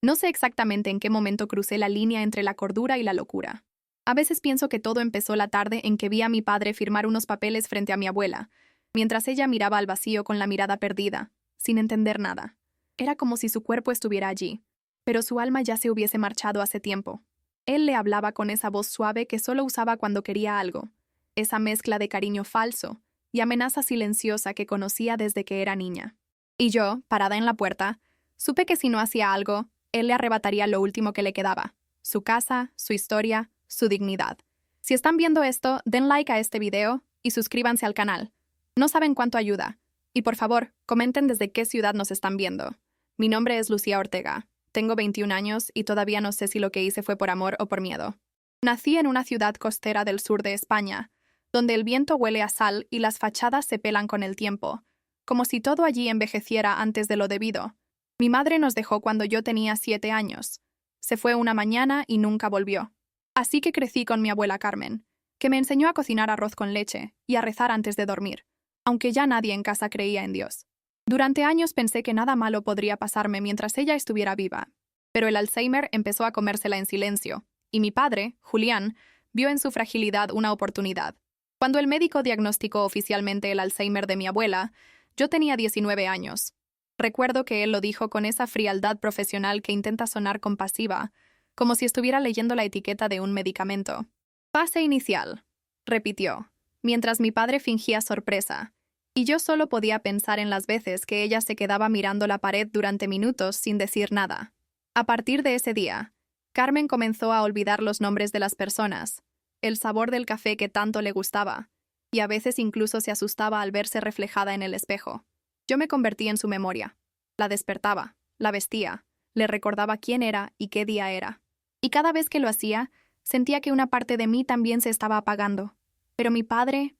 No sé exactamente en qué momento crucé la línea entre la cordura y la locura. A veces pienso que todo empezó la tarde en que vi a mi padre firmar unos papeles frente a mi abuela, mientras ella miraba al vacío con la mirada perdida, sin entender nada. Era como si su cuerpo estuviera allí, pero su alma ya se hubiese marchado hace tiempo. Él le hablaba con esa voz suave que solo usaba cuando quería algo, esa mezcla de cariño falso y amenaza silenciosa que conocía desde que era niña. Y yo, parada en la puerta, supe que si no hacía algo, él le arrebataría lo último que le quedaba: su casa, su historia, su dignidad. Si están viendo esto, den like a este video y suscríbanse al canal. No saben cuánto ayuda. Y por favor, comenten desde qué ciudad nos están viendo. Mi nombre es Lucía Ortega. Tengo 21 años y todavía no sé si lo que hice fue por amor o por miedo. Nací en una ciudad costera del sur de España, donde el viento huele a sal y las fachadas se pelan con el tiempo, como si todo allí envejeciera antes de lo debido. Mi madre nos dejó cuando yo tenía 7 años. Se fue una mañana y nunca volvió. Así que crecí con mi abuela Carmen, que me enseñó a cocinar arroz con leche y a rezar antes de dormir, aunque ya nadie en casa creía en Dios. Durante años pensé que nada malo podría pasarme mientras ella estuviera viva, pero el Alzheimer empezó a comérsela en silencio, y mi padre, Julián, vio en su fragilidad una oportunidad. Cuando el médico diagnosticó oficialmente el Alzheimer de mi abuela, yo tenía 19 años. Recuerdo que él lo dijo con esa frialdad profesional que intenta sonar compasiva, como si estuviera leyendo la etiqueta de un medicamento. Fase inicial, repitió, mientras mi padre fingía sorpresa, y yo solo podía pensar en las veces que ella se quedaba mirando la pared durante minutos sin decir nada. A partir de ese día, Carmen comenzó a olvidar los nombres de las personas, el sabor del café que tanto le gustaba, y a veces incluso se asustaba al verse reflejada en el espejo. Yo me convertí en su memoria. La despertaba, la vestía, le recordaba quién era y qué día era. Y cada vez que lo hacía, sentía que una parte de mí también se estaba apagando. Pero mi padre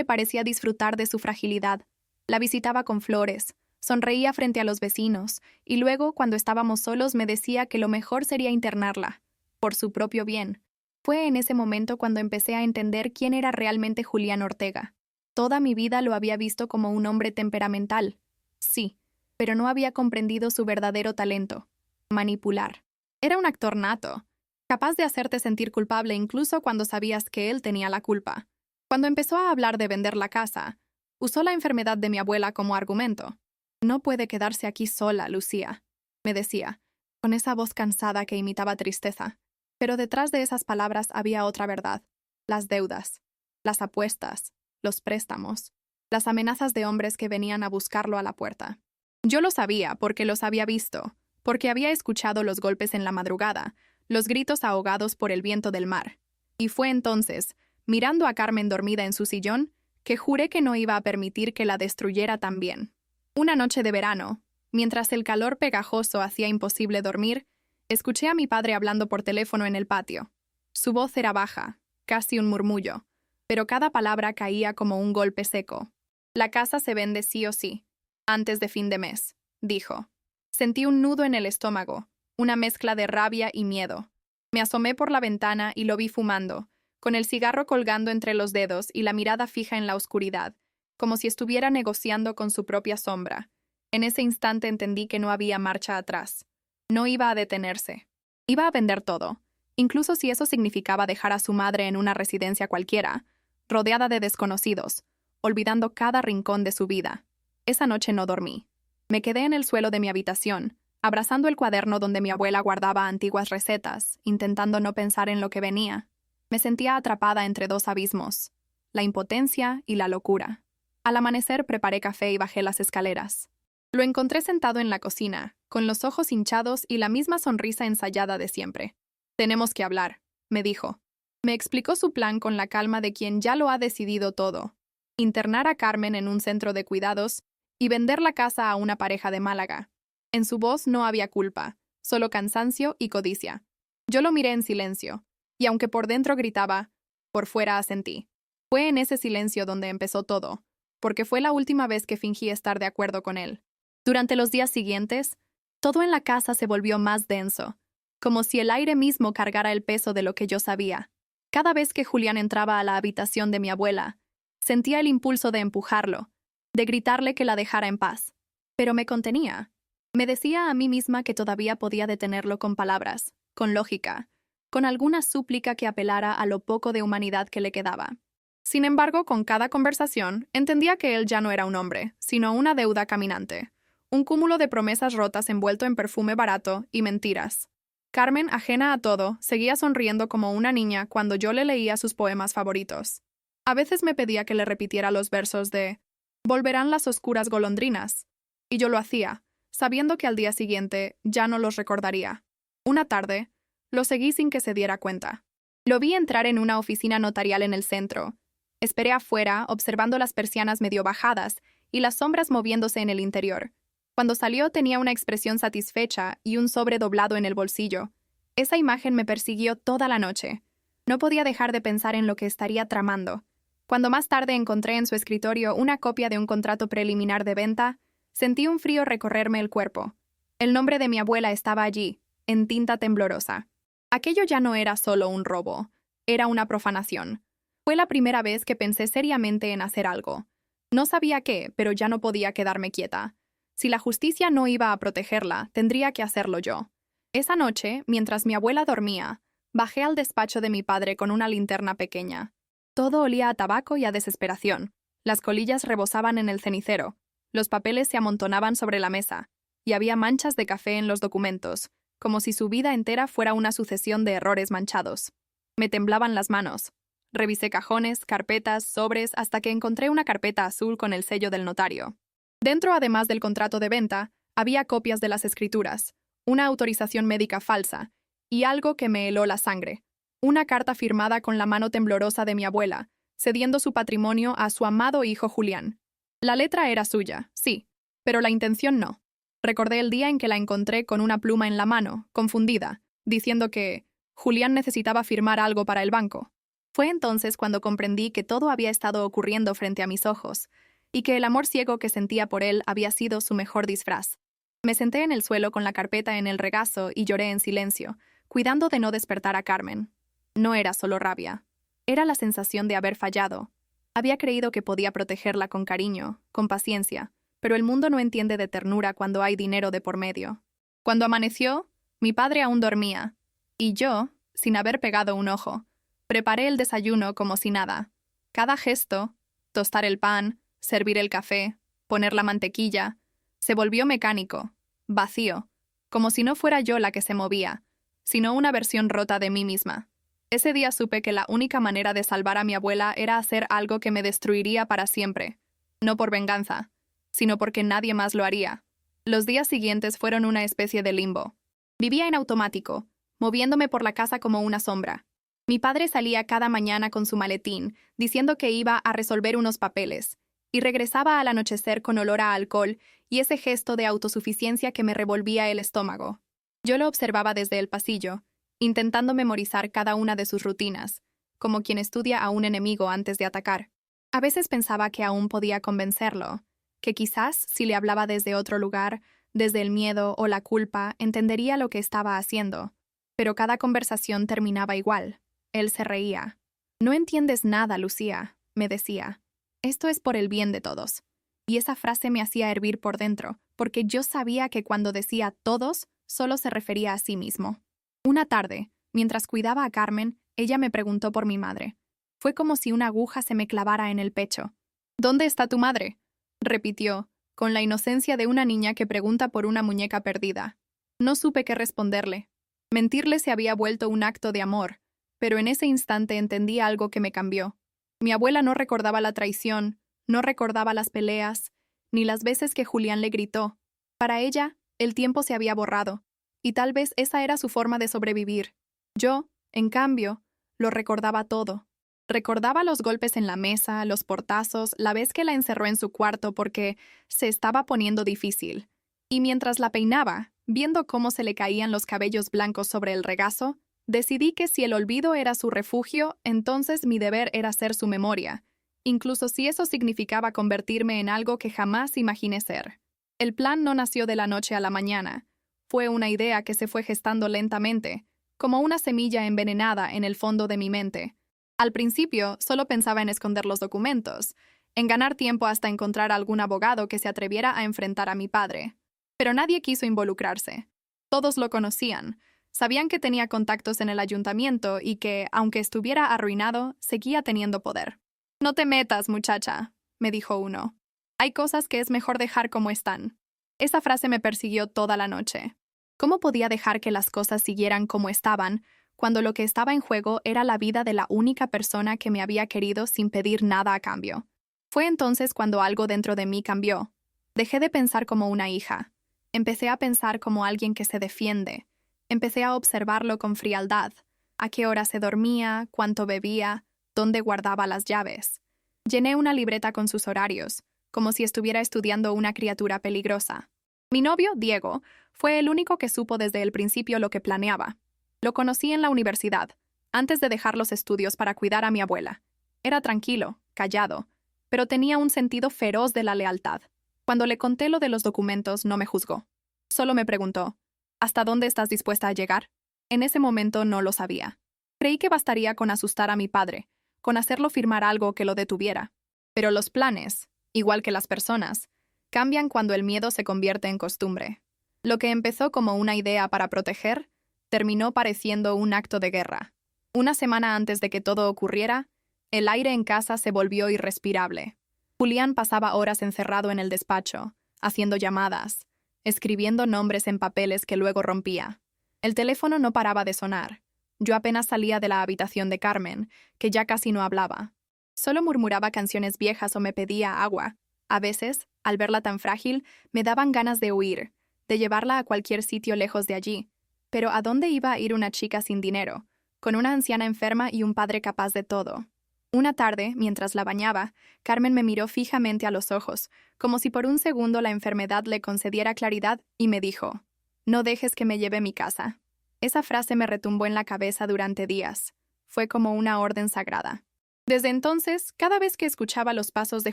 parecía disfrutar de su fragilidad. La visitaba con flores, sonreía frente a los vecinos, y luego, cuando estábamos solos, me decía que lo mejor sería internarla, por su propio bien. Fue en ese momento cuando empecé a entender quién era realmente Julián Ortega. Toda mi vida lo había visto como un hombre temperamental, sí, pero no había comprendido su verdadero talento: manipular. Era un actor nato, capaz de hacerte sentir culpable incluso cuando sabías que él tenía la culpa. Cuando empezó a hablar de vender la casa, usó la enfermedad de mi abuela como argumento. «No puede quedarse aquí sola, Lucía», me decía, con esa voz cansada que imitaba tristeza. Pero detrás de esas palabras había otra verdad: las deudas, las apuestas, los préstamos, las amenazas de hombres que venían a buscarlo a la puerta. Yo lo sabía porque los había visto, porque había escuchado los golpes en la madrugada, los gritos ahogados por el viento del mar. Y fue entonces, mirando a Carmen dormida en su sillón, que juré que no iba a permitir que la destruyera también. Una noche de verano, mientras el calor pegajoso hacía imposible dormir, escuché a mi padre hablando por teléfono en el patio. Su voz era baja, casi un murmullo, pero cada palabra caía como un golpe seco. «La casa se vende sí o sí, antes de fin de mes», dijo. Sentí un nudo en el estómago, una mezcla de rabia y miedo. Me asomé por la ventana y lo vi fumando, con el cigarro colgando entre los dedos y la mirada fija en la oscuridad, como si estuviera negociando con su propia sombra. En ese instante entendí que no había marcha atrás. No iba a detenerse. Iba a vender todo, incluso si eso significaba dejar a su madre en una residencia cualquiera, rodeada de desconocidos, olvidando cada rincón de su vida. Esa noche no dormí. Me quedé en el suelo de mi habitación, abrazando el cuaderno donde mi abuela guardaba antiguas recetas, intentando no pensar en lo que venía. Me sentía atrapada entre dos abismos: la impotencia y la locura. Al amanecer preparé café y bajé las escaleras. Lo encontré sentado en la cocina, con los ojos hinchados y la misma sonrisa ensayada de siempre. «Tenemos que hablar», me dijo. Me explicó su plan con la calma de quien ya lo ha decidido todo: internar a Carmen en un centro de cuidados y vender la casa a una pareja de Málaga. En su voz no había culpa, solo cansancio y codicia. Yo lo miré en silencio, y aunque por dentro gritaba, por fuera asentí. Fue en ese silencio donde empezó todo, porque fue la última vez que fingí estar de acuerdo con él. Durante los días siguientes, todo en la casa se volvió más denso, como si el aire mismo cargara el peso de lo que yo sabía. Cada vez que Julián entraba a la habitación de mi abuela, sentía el impulso de empujarlo, de gritarle que la dejara en paz. Pero me contenía. Me decía a mí misma que todavía podía detenerlo con palabras, con lógica, con alguna súplica que apelara a lo poco de humanidad que le quedaba. Sin embargo, con cada conversación, entendía que él ya no era un hombre, sino una deuda caminante, un cúmulo de promesas rotas envuelto en perfume barato y mentiras. Carmen, ajena a todo, seguía sonriendo como una niña cuando yo le leía sus poemas favoritos. A veces me pedía que le repitiera los versos de «Volverán las oscuras golondrinas», y yo lo hacía, sabiendo que al día siguiente ya no los recordaría. Una tarde, lo seguí sin que se diera cuenta. Lo vi entrar en una oficina notarial en el centro. Esperé afuera, observando las persianas medio bajadas y las sombras moviéndose en el interior. Cuando salió tenía una expresión satisfecha y un sobre doblado en el bolsillo. Esa imagen me persiguió toda la noche. No podía dejar de pensar en lo que estaría tramando. Cuando más tarde encontré en su escritorio una copia de un contrato preliminar de venta, sentí un frío recorrerme el cuerpo. El nombre de mi abuela estaba allí, en tinta temblorosa. Aquello ya no era solo un robo, era una profanación. Fue la primera vez que pensé seriamente en hacer algo. No sabía qué, pero ya no podía quedarme quieta. Si la justicia no iba a protegerla, tendría que hacerlo yo. Esa noche, mientras mi abuela dormía, bajé al despacho de mi padre con una linterna pequeña. Todo olía a tabaco y a desesperación. Las colillas rebosaban en el cenicero. Los papeles se amontonaban sobre la mesa, y había manchas de café en los documentos, como si su vida entera fuera una sucesión de errores manchados. Me temblaban las manos. Revisé cajones, carpetas, sobres, hasta que encontré una carpeta azul con el sello del notario. Dentro, además del contrato de venta, había copias de las escrituras, una autorización médica falsa, y algo que me heló la sangre. Una carta firmada con la mano temblorosa de mi abuela, cediendo su patrimonio a su amado hijo Julián. La letra era suya, sí, pero la intención no. Recordé el día en que la encontré con una pluma en la mano, confundida, diciendo que Julián necesitaba firmar algo para el banco. Fue entonces cuando comprendí que todo había estado ocurriendo frente a mis ojos, y que el amor ciego que sentía por él había sido su mejor disfraz. Me senté en el suelo con la carpeta en el regazo y lloré en silencio, cuidando de no despertar a Carmen. No era solo rabia. Era la sensación de haber fallado. Había creído que podía protegerla con cariño, con paciencia, pero el mundo no entiende de ternura cuando hay dinero de por medio. Cuando amaneció, mi padre aún dormía, y yo, sin haber pegado un ojo, preparé el desayuno como si nada. Cada gesto, tostar el pan, servir el café, poner la mantequilla, se volvió mecánico, vacío, como si no fuera yo la que se movía, sino una versión rota de mí misma. Ese día supe que la única manera de salvar a mi abuela era hacer algo que me destruiría para siempre, no por venganza, sino porque nadie más lo haría. Los días siguientes fueron una especie de limbo. Vivía en automático, moviéndome por la casa como una sombra. Mi padre salía cada mañana con su maletín, diciendo que iba a resolver unos papeles, y regresaba al anochecer con olor a alcohol y ese gesto de autosuficiencia que me revolvía el estómago. Yo lo observaba desde el pasillo, intentando memorizar cada una de sus rutinas, como quien estudia a un enemigo antes de atacar. A veces pensaba que aún podía convencerlo, que quizás si le hablaba desde otro lugar, desde el miedo o la culpa, entendería lo que estaba haciendo. Pero cada conversación terminaba igual. Él se reía. «No entiendes nada, Lucía», me decía. «Esto es por el bien de todos». Y esa frase me hacía hervir por dentro, porque yo sabía que cuando decía todos, solo se refería a sí mismo. Una tarde, mientras cuidaba a Carmen, ella me preguntó por mi madre. Fue como si una aguja se me clavara en el pecho. «¿Dónde está tu madre?», repitió, con la inocencia de una niña que pregunta por una muñeca perdida. No supe qué responderle. Mentirle se había vuelto un acto de amor, pero en ese instante entendí algo que me cambió. Mi abuela no recordaba la traición, no recordaba las peleas, ni las veces que Julián le gritó. Para ella, el tiempo se había borrado, y tal vez esa era su forma de sobrevivir. Yo, en cambio, lo recordaba todo. Recordaba los golpes en la mesa, los portazos, la vez que la encerró en su cuarto porque se estaba poniendo difícil. Y mientras la peinaba, viendo cómo se le caían los cabellos blancos sobre el regazo, decidí que si el olvido era su refugio, entonces mi deber era ser su memoria, incluso si eso significaba convertirme en algo que jamás imaginé ser. El plan no nació de la noche a la mañana. Fue una idea que se fue gestando lentamente, como una semilla envenenada en el fondo de mi mente. Al principio, solo pensaba en esconder los documentos, en ganar tiempo hasta encontrar algún abogado que se atreviera a enfrentar a mi padre. Pero nadie quiso involucrarse. Todos lo conocían. Sabían que tenía contactos en el ayuntamiento y que, aunque estuviera arruinado, seguía teniendo poder. «No te metas, muchacha», me dijo uno. «Hay cosas que es mejor dejar como están». Esa frase me persiguió toda la noche. ¿Cómo podía dejar que las cosas siguieran como estaban cuando lo que estaba en juego era la vida de la única persona que me había querido sin pedir nada a cambio? Fue entonces cuando algo dentro de mí cambió. Dejé de pensar como una hija. Empecé a pensar como alguien que se defiende. Empecé a observarlo con frialdad. A qué hora se dormía, cuánto bebía, dónde guardaba las llaves. Llené una libreta con sus horarios, como si estuviera estudiando una criatura peligrosa. Mi novio, Diego, fue el único que supo desde el principio lo que planeaba. Lo conocí en la universidad, antes de dejar los estudios para cuidar a mi abuela. Era tranquilo, callado, pero tenía un sentido feroz de la lealtad. Cuando le conté lo de los documentos, no me juzgó. Solo me preguntó, ¿hasta dónde estás dispuesta a llegar? En ese momento no lo sabía. Creí que bastaría con asustar a mi padre, con hacerlo firmar algo que lo detuviera. Pero los planes, igual que las personas, cambian cuando el miedo se convierte en costumbre. Lo que empezó como una idea para proteger, terminó pareciendo un acto de guerra. Una semana antes de que todo ocurriera, el aire en casa se volvió irrespirable. Julián pasaba horas encerrado en el despacho, haciendo llamadas, escribiendo nombres en papeles que luego rompía. El teléfono no paraba de sonar. Yo apenas salía de la habitación de Carmen, que ya casi no hablaba. Solo murmuraba canciones viejas o me pedía agua. A veces, al verla tan frágil, me daban ganas de huir, de llevarla a cualquier sitio lejos de allí. Pero ¿a dónde iba a ir una chica sin dinero, con una anciana enferma y un padre capaz de todo? Una tarde, mientras la bañaba, Carmen me miró fijamente a los ojos, como si por un segundo la enfermedad le concediera claridad, y me dijo, «No dejes que me lleve mi casa». Esa frase me retumbó en la cabeza durante días. Fue como una orden sagrada. Desde entonces, cada vez que escuchaba los pasos de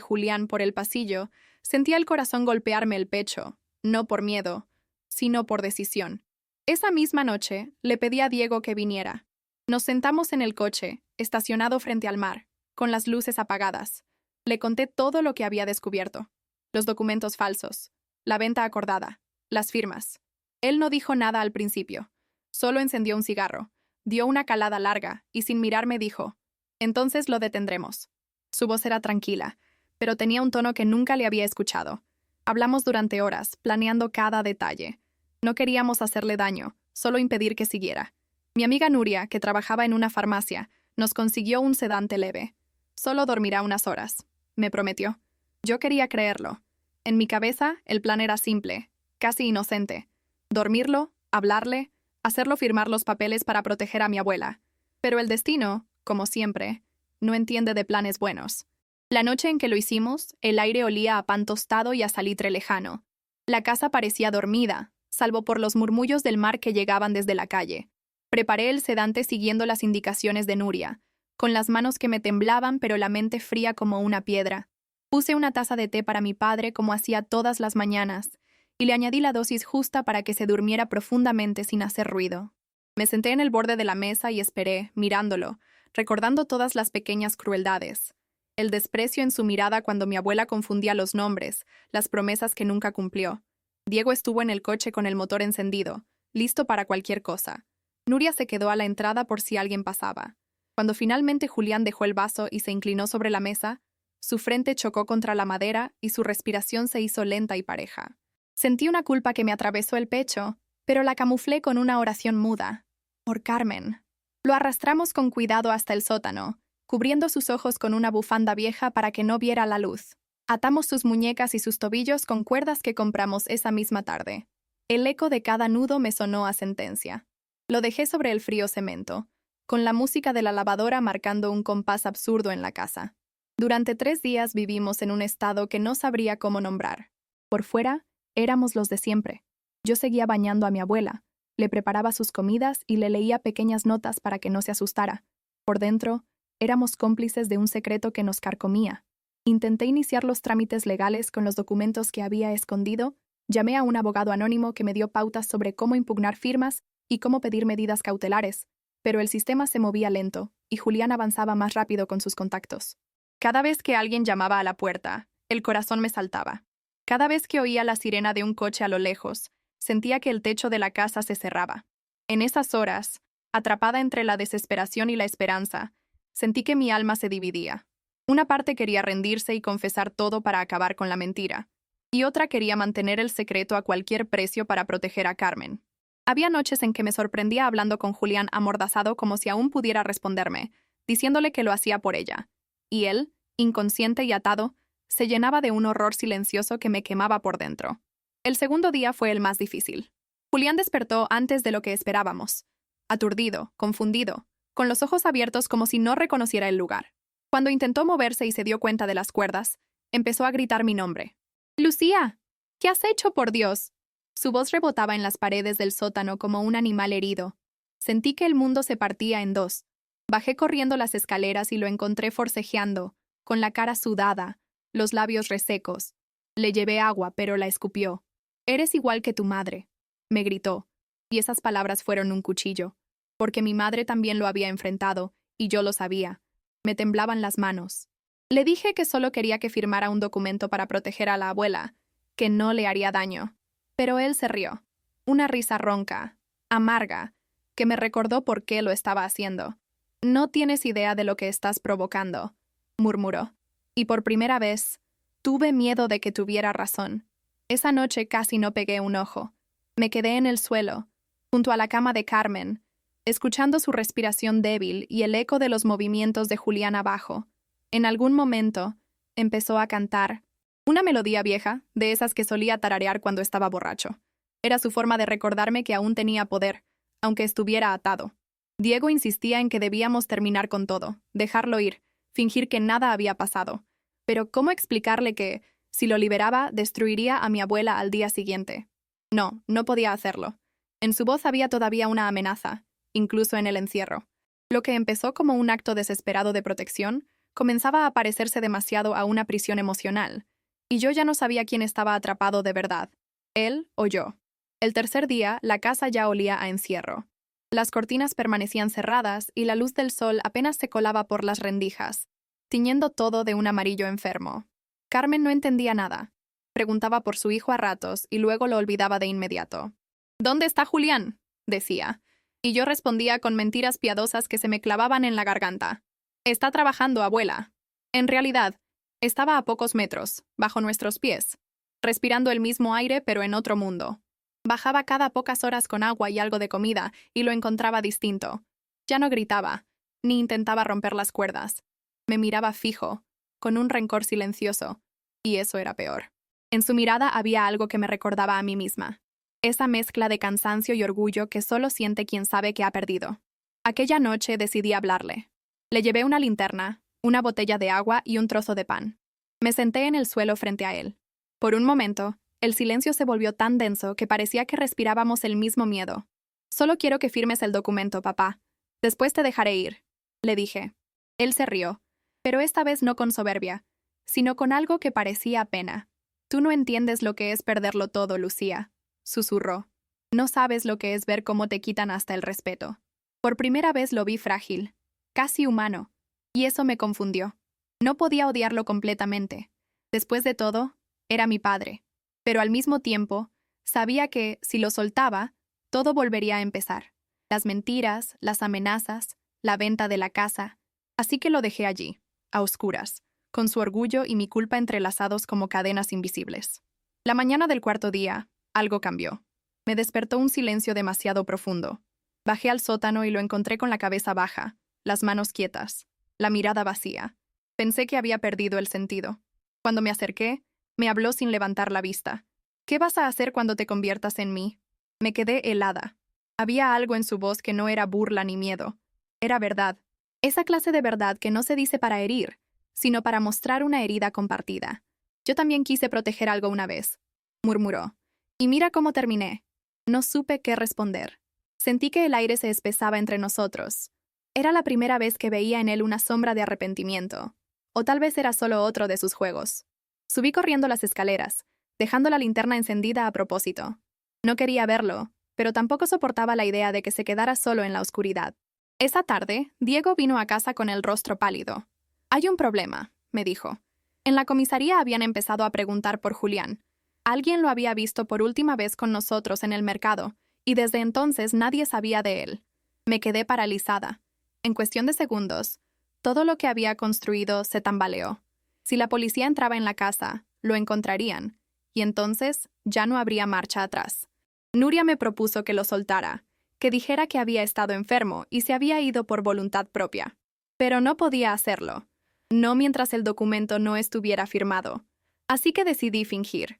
Julián por el pasillo, sentía el corazón golpearme el pecho, no por miedo, sino por decisión. Esa misma noche, le pedí a Diego que viniera. Nos sentamos en el coche, estacionado frente al mar, con las luces apagadas. Le conté todo lo que había descubierto. Los documentos falsos, la venta acordada, las firmas. Él no dijo nada al principio. Solo encendió un cigarro, dio una calada larga y sin mirarme dijo, «Entonces lo detendremos». Su voz era tranquila, pero tenía un tono que nunca le había escuchado. Hablamos durante horas, planeando cada detalle. No queríamos hacerle daño, solo impedir que siguiera. Mi amiga Nuria, que trabajaba en una farmacia, nos consiguió un sedante leve. «Solo dormirá unas horas», me prometió. Yo quería creerlo. En mi cabeza, el plan era simple, casi inocente. Dormirlo, hablarle, hacerlo firmar los papeles para proteger a mi abuela. Pero el destino, como siempre, no entiende de planes buenos. La noche en que lo hicimos, el aire olía a pan tostado y a salitre lejano. La casa parecía dormida, salvo por los murmullos del mar que llegaban desde la calle. Preparé el sedante siguiendo las indicaciones de Nuria, con las manos que me temblaban pero la mente fría como una piedra. Puse una taza de té para mi padre como hacía todas las mañanas, y le añadí la dosis justa para que se durmiera profundamente sin hacer ruido. Me senté en el borde de la mesa y esperé, mirándolo, recordando todas las pequeñas crueldades. El desprecio en su mirada cuando mi abuela confundía los nombres, las promesas que nunca cumplió. Diego estuvo en el coche con el motor encendido, listo para cualquier cosa. Nuria se quedó a la entrada por si alguien pasaba. Cuando finalmente Julián dejó el vaso y se inclinó sobre la mesa, su frente chocó contra la madera y su respiración se hizo lenta y pareja. Sentí una culpa que me atravesó el pecho, pero la camuflé con una oración muda. Por Carmen. Lo arrastramos con cuidado hasta el sótano, cubriendo sus ojos con una bufanda vieja para que no viera la luz. Atamos sus muñecas y sus tobillos con cuerdas que compramos esa misma tarde. El eco de cada nudo me sonó a sentencia. Lo dejé sobre el frío cemento, con la música de la lavadora marcando un compás absurdo en la casa. Durante 3 días vivimos en un estado que no sabría cómo nombrar. Por fuera, éramos los de siempre. Yo seguía bañando a mi abuela, le preparaba sus comidas y le leía pequeñas notas para que no se asustara. Por dentro, éramos cómplices de un secreto que nos carcomía. Intenté iniciar los trámites legales con los documentos que había escondido, llamé a un abogado anónimo que me dio pautas sobre cómo impugnar firmas y cómo pedir medidas cautelares, pero el sistema se movía lento y Julián avanzaba más rápido con sus contactos. Cada vez que alguien llamaba a la puerta, el corazón me saltaba. Cada vez que oía la sirena de un coche a lo lejos, sentía que el techo de la casa se cerraba. En esas horas, atrapada entre la desesperación y la esperanza, sentí que mi alma se dividía. Una parte quería rendirse y confesar todo para acabar con la mentira, y otra quería mantener el secreto a cualquier precio para proteger a Carmen. Había noches en que me sorprendía hablando con Julián amordazado como si aún pudiera responderme, diciéndole que lo hacía por ella. Y él, inconsciente y atado, se llenaba de un horror silencioso que me quemaba por dentro. El segundo día fue el más difícil. Julián despertó antes de lo que esperábamos. Aturdido, confundido, con los ojos abiertos como si no reconociera el lugar. Cuando intentó moverse y se dio cuenta de las cuerdas, empezó a gritar mi nombre. «¡Lucía! ¿Qué has hecho, por Dios?». Su voz rebotaba en las paredes del sótano como un animal herido. Sentí que el mundo se partía en dos. Bajé corriendo las escaleras y lo encontré forcejeando, con la cara sudada, los labios resecos. Le llevé agua, pero la escupió. «Eres igual que tu madre», me gritó, y esas palabras fueron un cuchillo, porque mi madre también lo había enfrentado, y yo lo sabía. Me temblaban las manos. Le dije que solo quería que firmara un documento para proteger a la abuela, que no le haría daño. Pero él se rió. Una risa ronca, amarga, que me recordó por qué lo estaba haciendo. «No tienes idea de lo que estás provocando», murmuró. Y por primera vez, tuve miedo de que tuviera razón. Esa noche casi no pegué un ojo. Me quedé en el suelo, junto a la cama de Carmen, escuchando su respiración débil y el eco de los movimientos de Julián abajo. En algún momento, empezó a cantar. Una melodía vieja, de esas que solía tararear cuando estaba borracho. Era su forma de recordarme que aún tenía poder, aunque estuviera atado. Diego insistía en que debíamos terminar con todo, dejarlo ir, fingir que nada había pasado. Pero ¿cómo explicarle que, si lo liberaba, destruiría a mi abuela al día siguiente? No, no podía hacerlo. En su voz había todavía una amenaza, incluso en el encierro. Lo que empezó como un acto desesperado de protección, comenzaba a parecerse demasiado a una prisión emocional, y yo ya no sabía quién estaba atrapado de verdad, él o yo. El tercer día, la casa ya olía a encierro. Las cortinas permanecían cerradas y la luz del sol apenas se colaba por las rendijas, tiñendo todo de un amarillo enfermo. Carmen no entendía nada. Preguntaba por su hijo a ratos y luego lo olvidaba de inmediato. «¿Dónde está Julián?», decía, y yo respondía con mentiras piadosas que se me clavaban en la garganta. «Está trabajando, abuela». En realidad, estaba a pocos metros, bajo nuestros pies, respirando el mismo aire pero en otro mundo. Bajaba cada pocas horas con agua y algo de comida y lo encontraba distinto. Ya no gritaba, ni intentaba romper las cuerdas. Me miraba fijo, con un rencor silencioso, y eso era peor. En su mirada había algo que me recordaba a mí misma. Esa mezcla de cansancio y orgullo que solo siente quien sabe que ha perdido. Aquella noche decidí hablarle. Le llevé una linterna, una botella de agua y un trozo de pan. Me senté en el suelo frente a él. Por un momento, el silencio se volvió tan denso que parecía que respirábamos el mismo miedo. «Solo quiero que firmes el documento, papá. Después te dejaré ir», le dije. Él se rió, pero esta vez no con soberbia, sino con algo que parecía pena. «Tú no entiendes lo que es perderlo todo, Lucía», susurró. «No sabes lo que es ver cómo te quitan hasta el respeto». Por primera vez lo vi frágil, casi humano, y eso me confundió. No podía odiarlo completamente. Después de todo, era mi padre. Pero al mismo tiempo, sabía que, si lo soltaba, todo volvería a empezar. Las mentiras, las amenazas, la venta de la casa. Así que lo dejé allí, a oscuras, con su orgullo y mi culpa entrelazados como cadenas invisibles. La mañana del cuarto día, algo cambió. Me despertó un silencio demasiado profundo. Bajé al sótano y lo encontré con la cabeza baja, las manos quietas, la mirada vacía. Pensé que había perdido el sentido. Cuando me acerqué, me habló sin levantar la vista. «¿Qué vas a hacer cuando te conviertas en mí?». Me quedé helada. Había algo en su voz que no era burla ni miedo. Era verdad. Esa clase de verdad que no se dice para herir, sino para mostrar una herida compartida. «Yo también quise proteger algo una vez», murmuró. «Y mira cómo terminé». No supe qué responder. Sentí que el aire se espesaba entre nosotros. Era la primera vez que veía en él una sombra de arrepentimiento. O tal vez era solo otro de sus juegos. Subí corriendo las escaleras, dejando la linterna encendida a propósito. No quería verlo, pero tampoco soportaba la idea de que se quedara solo en la oscuridad. Esa tarde, Diego vino a casa con el rostro pálido. «Hay un problema», me dijo. En la comisaría habían empezado a preguntar por Julián, Alguien lo había visto por última vez con nosotros en el mercado, y desde entonces nadie sabía de él. Me quedé paralizada. En cuestión de segundos, todo lo que había construido se tambaleó. Si la policía entraba en la casa, lo encontrarían, y entonces ya no habría marcha atrás. Nuria me propuso que lo soltara, que dijera que había estado enfermo y se había ido por voluntad propia. Pero no podía hacerlo, no mientras el documento no estuviera firmado. Así que decidí fingir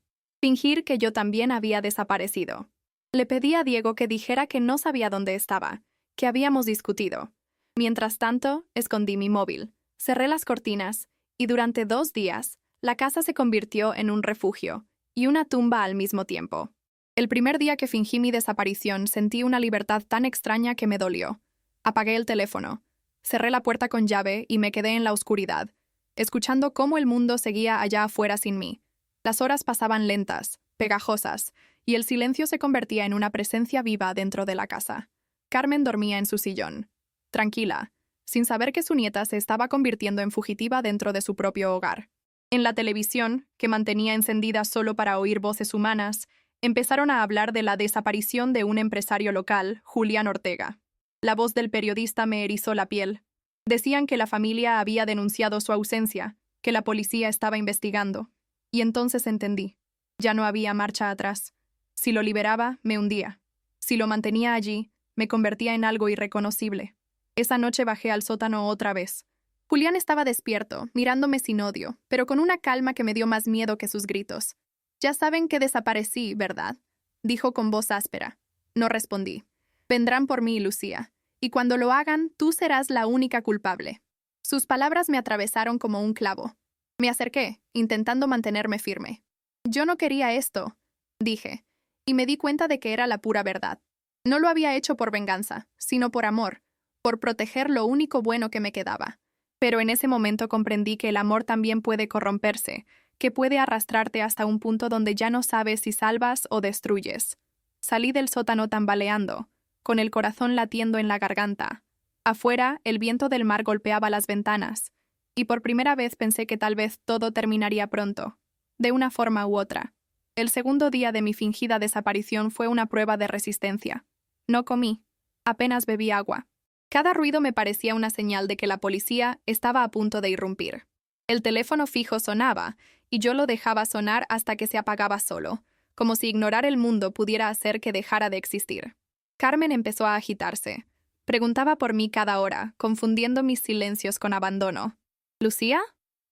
que yo también había desaparecido. Le pedí a Diego que dijera que no sabía dónde estaba, que habíamos discutido. Mientras tanto, escondí mi móvil, cerré las cortinas, y durante 2 días, la casa se convirtió en un refugio y una tumba al mismo tiempo. El primer día que fingí mi desaparición sentí una libertad tan extraña que me dolió. Apagué el teléfono, cerré la puerta con llave y me quedé en la oscuridad, escuchando cómo el mundo seguía allá afuera sin mí. Las horas pasaban lentas, pegajosas, y el silencio se convertía en una presencia viva dentro de la casa. Carmen dormía en su sillón, tranquila, sin saber que su nieta se estaba convirtiendo en fugitiva dentro de su propio hogar. En la televisión, que mantenía encendida solo para oír voces humanas, empezaron a hablar de la desaparición de un empresario local, Julián Ortega. La voz del periodista me erizó la piel. Decían que la familia había denunciado su ausencia, que la policía estaba investigando. Y entonces entendí. Ya no había marcha atrás. Si lo liberaba, me hundía. Si lo mantenía allí, me convertía en algo irreconocible. Esa noche bajé al sótano otra vez. Julián estaba despierto, mirándome sin odio, pero con una calma que me dio más miedo que sus gritos. «Ya saben que desaparecí, ¿verdad?», dijo con voz áspera. No respondí. «Vendrán por mí, Lucía, y cuando lo hagan, tú serás la única culpable». Sus palabras me atravesaron como un clavo. Me acerqué, intentando mantenerme firme. «Yo no quería esto», dije, y me di cuenta de que era la pura verdad. No lo había hecho por venganza, sino por amor, por proteger lo único bueno que me quedaba. Pero en ese momento comprendí que el amor también puede corromperse, que puede arrastrarte hasta un punto donde ya no sabes si salvas o destruyes. Salí del sótano tambaleando, con el corazón latiendo en la garganta. Afuera, el viento del mar golpeaba las ventanas, y por primera vez pensé que tal vez todo terminaría pronto, de una forma u otra. El segundo día de mi fingida desaparición fue una prueba de resistencia. No comí, apenas bebí agua. Cada ruido me parecía una señal de que la policía estaba a punto de irrumpir. El teléfono fijo sonaba, y yo lo dejaba sonar hasta que se apagaba solo, como si ignorar el mundo pudiera hacer que dejara de existir. Carmen empezó a agitarse. Preguntaba por mí cada hora, confundiendo mis silencios con abandono. «¿Lucía?»,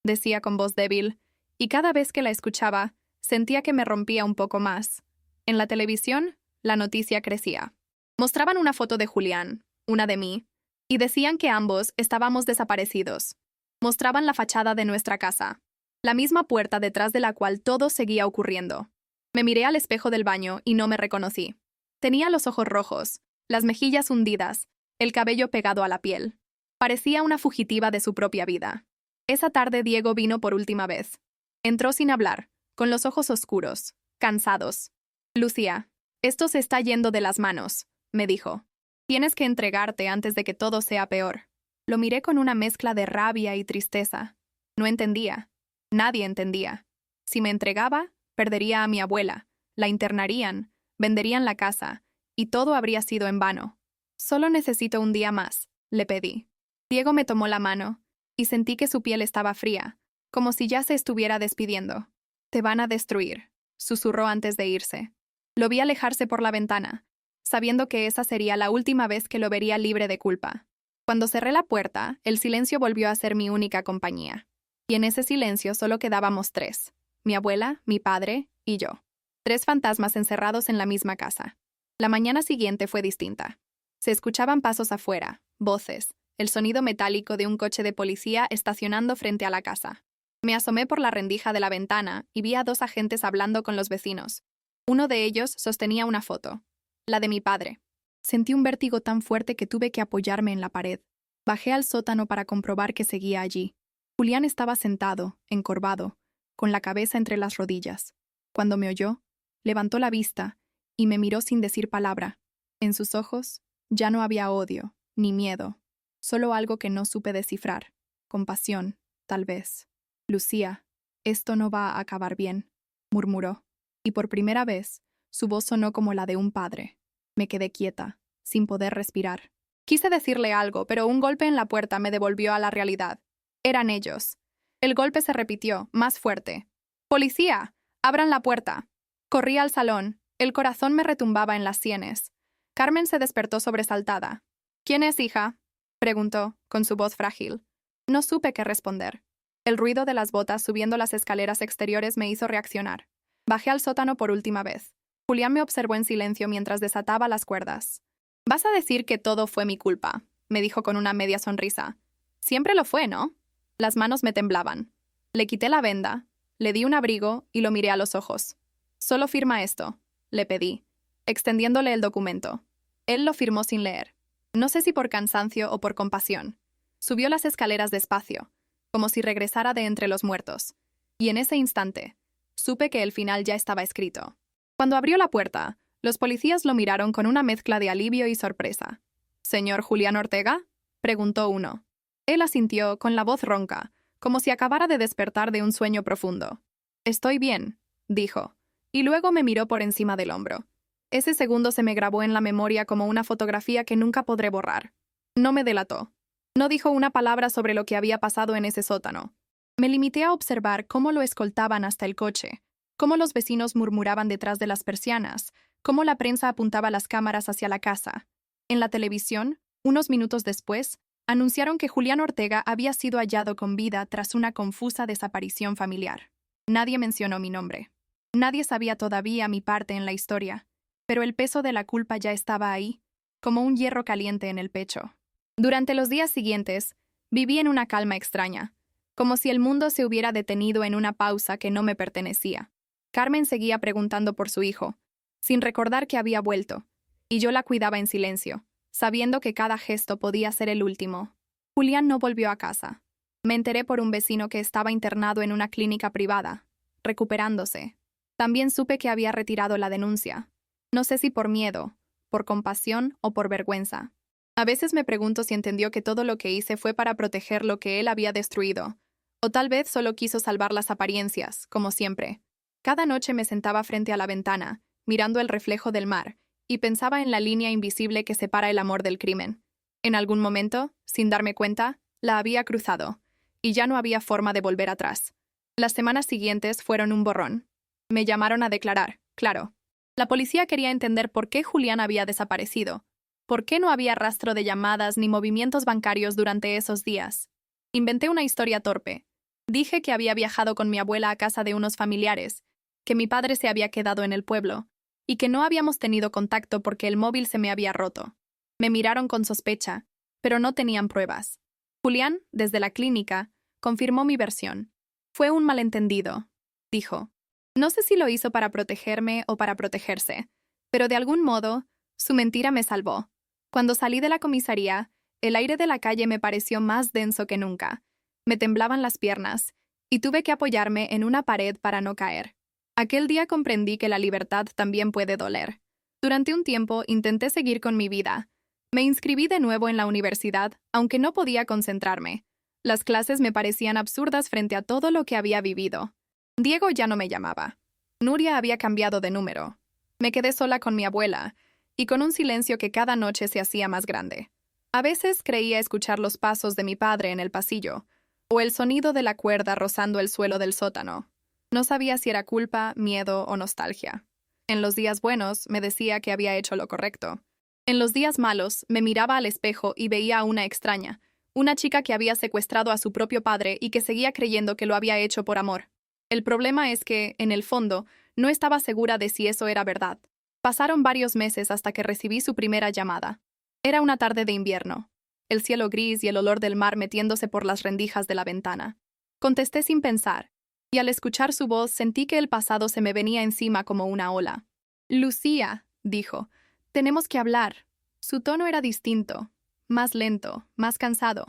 decía con voz débil, y cada vez que la escuchaba, sentía que me rompía un poco más. En la televisión, la noticia crecía. Mostraban una foto de Julián, una de mí, y decían que ambos estábamos desaparecidos. Mostraban la fachada de nuestra casa, la misma puerta detrás de la cual todo seguía ocurriendo. Me miré al espejo del baño y no me reconocí. Tenía los ojos rojos, las mejillas hundidas, el cabello pegado a la piel. Parecía una fugitiva de su propia vida. Esa tarde Diego vino por última vez. Entró sin hablar, con los ojos oscuros, cansados. «Lucía, esto se está yendo de las manos», me dijo. «Tienes que entregarte antes de que todo sea peor». Lo miré con una mezcla de rabia y tristeza. No entendía. Nadie entendía. Si me entregaba, perdería a mi abuela, la internarían, venderían la casa, y todo habría sido en vano. «Solo necesito un día más», le pedí. Diego me tomó la mano, y sentí que su piel estaba fría, como si ya se estuviera despidiendo. «Te van a destruir», susurró antes de irse. Lo vi alejarse por la ventana, sabiendo que esa sería la última vez que lo vería libre de culpa. Cuando cerré la puerta, el silencio volvió a ser mi única compañía. Y en ese silencio solo quedábamos 3, mi abuela, mi padre y yo. 3 fantasmas encerrados en la misma casa. La mañana siguiente fue distinta. Se escuchaban pasos afuera, voces, el sonido metálico de un coche de policía estacionando frente a la casa. Me asomé por la rendija de la ventana y vi a 2 agentes hablando con los vecinos. Uno de ellos sostenía una foto, la de mi padre. Sentí un vértigo tan fuerte que tuve que apoyarme en la pared. Bajé al sótano para comprobar que seguía allí. Julián estaba sentado, encorvado, con la cabeza entre las rodillas. Cuando me oyó, levantó la vista y me miró sin decir palabra. En sus ojos ya no había odio, ni miedo, solo algo que no supe descifrar. Compasión, tal vez. «Lucía, esto no va a acabar bien», murmuró. y por primera vez, su voz sonó como la de un padre. Me quedé quieta, sin poder respirar. Quise decirle algo, pero un golpe en la puerta me devolvió a la realidad. Eran ellos. El golpe se repitió, más fuerte. ¡Policía! ¡Abran la puerta! Corrí al salón. El corazón me retumbaba en las sienes. Carmen se despertó sobresaltada. ¿Quién es, hija?, preguntó, con su voz frágil. No supe qué responder. El ruido de las botas subiendo las escaleras exteriores me hizo reaccionar. Bajé al sótano por última vez. Julián me observó en silencio mientras desataba las cuerdas. «Vas a decir que todo fue mi culpa», me dijo con una media sonrisa. «Siempre lo fue, ¿no?» Las manos me temblaban. Le quité la venda, le di un abrigo y lo miré a los ojos. «Solo firma esto», le pedí, extendiéndole el documento. Él lo firmó sin leer. No sé si por cansancio o por compasión. Subió las escaleras despacio, como si regresara de entre los muertos. Y en ese instante, supe que el final ya estaba escrito. Cuando abrió la puerta, los policías lo miraron con una mezcla de alivio y sorpresa. «¿Señor Julián Ortega?», preguntó uno. Él asintió con la voz ronca, como si acabara de despertar de un sueño profundo. «Estoy bien», dijo, y luego me miró por encima del hombro. Ese segundo se me grabó en la memoria como una fotografía que nunca podré borrar. No me delató. No dijo una palabra sobre lo que había pasado en ese sótano. Me limité a observar cómo lo escoltaban hasta el coche, cómo los vecinos murmuraban detrás de las persianas, cómo la prensa apuntaba las cámaras hacia la casa. En la televisión, unos minutos después, anunciaron que Julián Ortega había sido hallado con vida tras una confusa desaparición familiar. Nadie mencionó mi nombre. Nadie sabía todavía mi parte en la historia, pero el peso de la culpa ya estaba ahí, como un hierro caliente en el pecho. Durante los días siguientes, viví en una calma extraña, como si el mundo se hubiera detenido en una pausa que no me pertenecía. Carmen seguía preguntando por su hijo, sin recordar que había vuelto, y yo la cuidaba en silencio, sabiendo que cada gesto podía ser el último. Julián no volvió a casa. Me enteré por un vecino que estaba internado en una clínica privada, recuperándose. También supe que había retirado la denuncia. No sé si por miedo, por compasión o por vergüenza. A veces me pregunto si entendió que todo lo que hice fue para proteger lo que él había destruido, o tal vez solo quiso salvar las apariencias, como siempre. Cada noche me sentaba frente a la ventana, mirando el reflejo del mar, y pensaba en la línea invisible que separa el amor del crimen. En algún momento, sin darme cuenta, la había cruzado, y ya no había forma de volver atrás. Las semanas siguientes fueron un borrón. Me llamaron a declarar, claro. La policía quería entender por qué Julián había desaparecido. ¿Por qué no había rastro de llamadas ni movimientos bancarios durante esos días? Inventé una historia torpe. Dije que había viajado con mi abuela a casa de unos familiares, que mi padre se había quedado en el pueblo, y que no habíamos tenido contacto porque el móvil se me había roto. Me miraron con sospecha, pero no tenían pruebas. Julián, desde la clínica, confirmó mi versión. Fue un malentendido, dijo. No sé si lo hizo para protegerme o para protegerse, pero de algún modo, su mentira me salvó. Cuando salí de la comisaría, el aire de la calle me pareció más denso que nunca. Me temblaban las piernas, y tuve que apoyarme en una pared para no caer. Aquel día comprendí que la libertad también puede doler. Durante un tiempo intenté seguir con mi vida. Me inscribí de nuevo en la universidad, aunque no podía concentrarme. Las clases me parecían absurdas frente a todo lo que había vivido. Diego ya no me llamaba. Nuria había cambiado de número. Me quedé sola con mi abuela, y con un silencio que cada noche se hacía más grande. A veces creía escuchar los pasos de mi padre en el pasillo, o el sonido de la cuerda rozando el suelo del sótano. No sabía si era culpa, miedo o nostalgia. En los días buenos me decía que había hecho lo correcto. En los días malos me miraba al espejo y veía a una extraña, una chica que había secuestrado a su propio padre y que seguía creyendo que lo había hecho por amor. El problema es que, en el fondo, no estaba segura de si eso era verdad. Pasaron varios meses hasta que recibí su primera llamada. Era una tarde de invierno, el cielo gris y el olor del mar metiéndose por las rendijas de la ventana. Contesté sin pensar, y al escuchar su voz sentí que el pasado se me venía encima como una ola. «Lucía», dijo, «tenemos que hablar». Su tono era distinto, más lento, más cansado.